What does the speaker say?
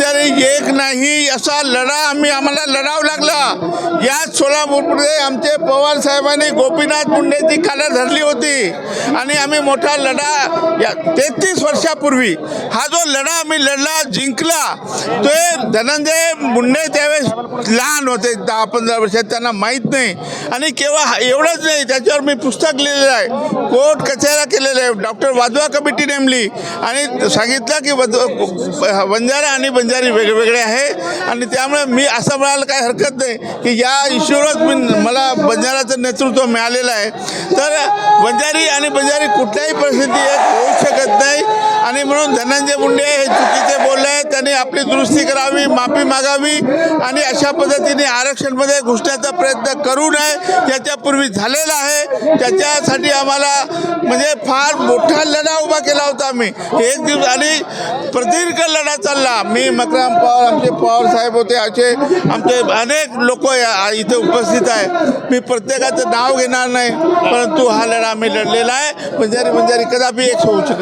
बंजारी एक नाही असा लढा आम्हाला लढावं लागला। या सोलापूरमध्ये आमचे पवार साहेबांनी गोपीनाथ मुंडेची काला धरली होती आणि आम्ही मोठा लढा 33 वर्षापूर्वी हा जो लढा आम्ही लढला जिंकला। ते धनंजय मुंडे त्यावेळेस लहान होते 10-15 वर्षात, त्यांना माहीत नाही। आणि केव्हा एवढंच नाही, त्याच्यावर मी पुस्तक लिहिलेलं आहे, कोर्ट कचेऱ्या केलेल्या आहे, डॉक्टर वाधवा कमिटी नेमली आणि सांगितलं की बंजारा आणि बंजारी वेगवेगळे आहे। आणि त्यामुळे मी असं म्हणायला काही हरकत नाही की या इश्यूवरच मला बंजाराचं नेतृत्व मिळालेलं आहे। तर बंजारी आणि बंजारी कुठल्याही परिस्थिती एक होऊ शकत नाही आणि म्हणून धनंजय मुंडे हे चुकीचे बोलले आहेत। त्यांनी आपली दुरुस्ती करावी, माफी मागावी आणि अशा पद्धतीने आरक्षणमध्ये घुसण्याचा प्रयत्न करू नये। याच्यापूर्वी झालेला आहे, त्याच्यासाठी आम्हाला म्हणजे फार मोठा लढा उभा केला होता आम्ही। एक दिवस आणि प्रदीर्घ लढा चालला। मी मकराम पवार, आमचे पवार साहेब होते, असे आमचे अनेक लोक इथे उपस्थित आहे। मी प्रत्येकाचं नाव घेणार नाही, परंतु हा लढा आम्ही लढलेला आहे। बंजारी कदापि एक होऊ शकत